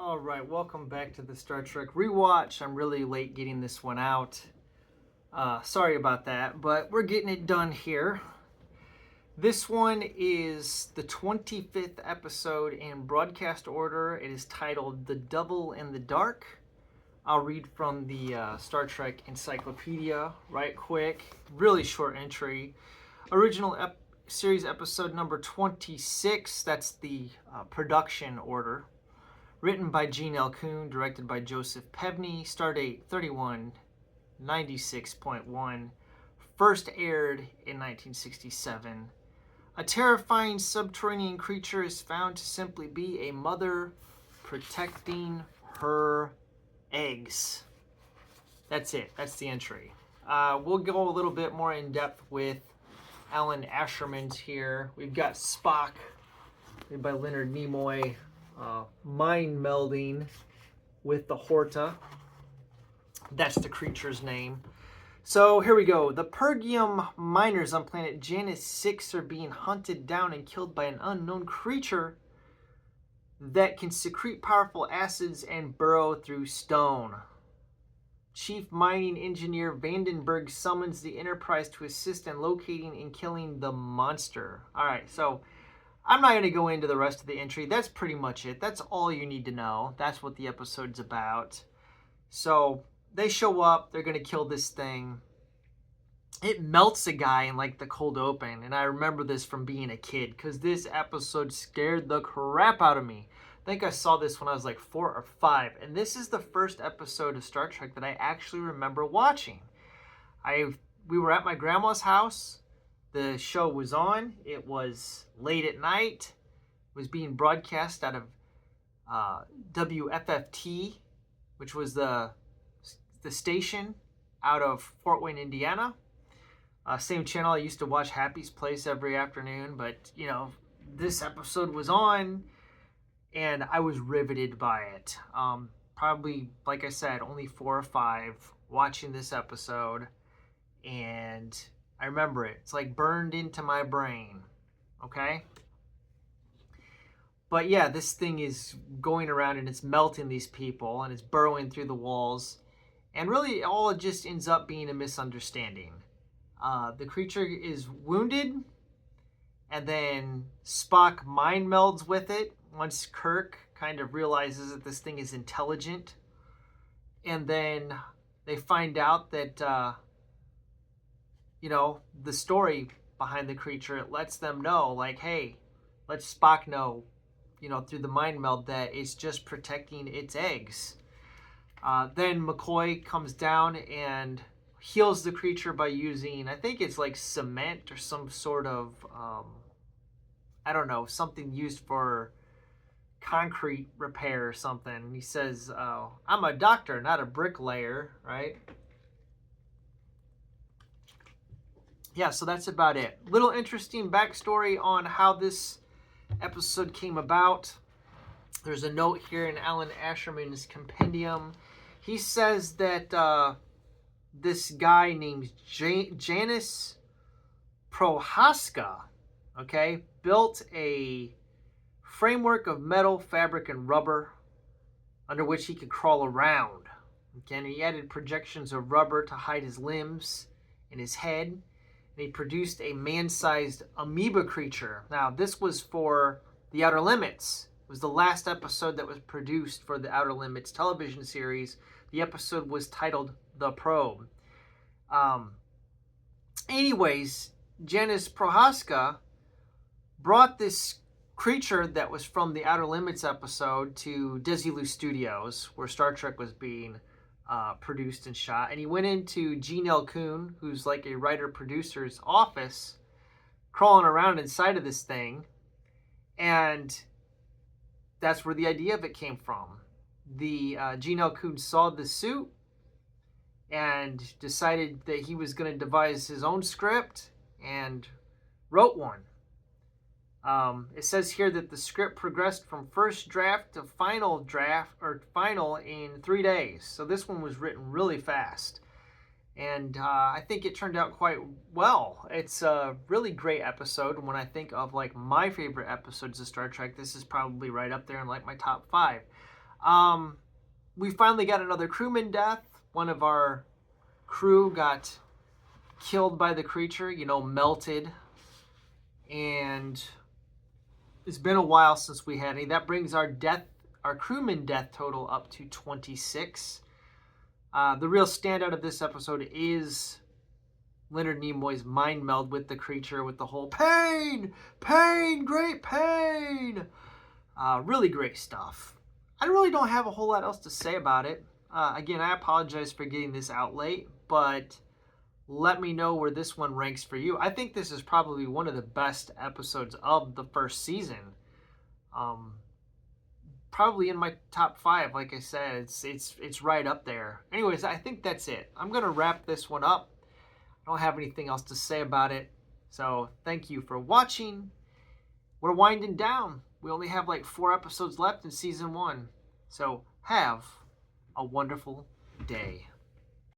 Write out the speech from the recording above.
All right, welcome back to the Star Trek Rewatch. I'm really late getting this one out. Sorry about that, but we're getting it done here. This one is the 25th episode in broadcast order. It is titled The Devil in the Dark. I'll read from the Star Trek Encyclopedia right quick. Really short entry. Original series episode number 26. That's the production order. Written by Gene L. Kuhn, directed by Joseph Pevney, stardate 3196.1, first aired in 1967. A terrifying subterranean creature is found to simply be a mother protecting her eggs. That's it. That's the entry. We'll go a little bit more in depth with Alan Asherman's here. We've got Spock, played by Leonard Nimoy. Mind melding with the Horta. That's the creature's name. So here we go. The Pergium miners on planet Janus IV are being hunted down and killed by an unknown creature that can secrete powerful acids and burrow through stone. Chief Mining Engineer Vandenberg summons the Enterprise to assist in locating and killing the monster. Alright, so I'm not going to go into the rest of the entry. That's pretty much it. That's all you need to know. That's what the episode's about. So they show up. They're going to kill this thing. It melts a guy in like the cold open. And I remember this from being a kid because this episode scared the crap out of me. I think I saw this when I was like 4 or 5. And this is the first episode of Star Trek that I actually remember watching. We were at my grandma's house. The show was on. It was late at night. It was being broadcast out of WFFT, which was the station out of Fort Wayne, Indiana. Same channel I used to watch Happy's Place every afternoon. But, you know, this episode was on, and I was riveted by it. Probably, like I said, only 4 or 5 watching this episode. And I remember it. It's like burned into my brain. Okay? But yeah, this thing is going around and it's melting these people and it's burrowing through the walls. And really, all it just ends up being a misunderstanding. The creature is wounded, and then Spock mind melds with it once Kirk kind of realizes that this thing is intelligent. And then they find out that the story behind the creature, it lets them know, like, hey, let Spock know, through the mind meld that it's just protecting its eggs. Then McCoy comes down and heals the creature by using, I think it's like cement or some sort of, something used for concrete repair or something. He says, I'm a doctor, not a bricklayer, right? Yeah, so that's about it. Little interesting backstory on how this episode came about. There's a note here in Alan Asherman's compendium. He says that this guy named Janus Prohaska, built a framework of metal, fabric, and rubber under which he could crawl around. And he added projections of rubber to hide his limbs and his head. He produced a man-sized amoeba creature. Now, this was for The Outer Limits. It was the last episode that was produced for the Outer Limits television series. The episode was titled The Probe. Anyways, Janus Prohaska brought this creature that was from the Outer Limits episode to Desilu Studios, where Star Trek was being produced and shot, and he went into Gene L. Kuhn, who's like a writer-producer's office, crawling around inside of this thing, and that's where the idea of it came from. The Gene L. Kuhn saw the suit and decided that he was going to devise his own script and wrote one. It says here that the script progressed from first draft to final in 3 days. So this one was written really fast. And I think it turned out quite well. It's a really great episode. When I think of like my favorite episodes of Star Trek, this is probably right up there in like my top 5. We finally got another crewman death. One of our crew got killed by the creature, melted. And it's been a while since we had any. That brings our crewman death total up to 26. The real standout of this episode is Leonard Nimoy's mind meld with the creature, with the whole pain, great pain. Really great stuff. I really don't have a whole lot else to say about it. Again, I apologize for getting this out late, but let me know where this one ranks for you. I think this is probably one of the best episodes of the first season. Probably in my top 5, like I said. It's right up there. Anyways, I think that's it. I'm going to wrap this one up. I don't have anything else to say about it. So thank you for watching. We're winding down. We only have like 4 episodes left in season 1. So have a wonderful day.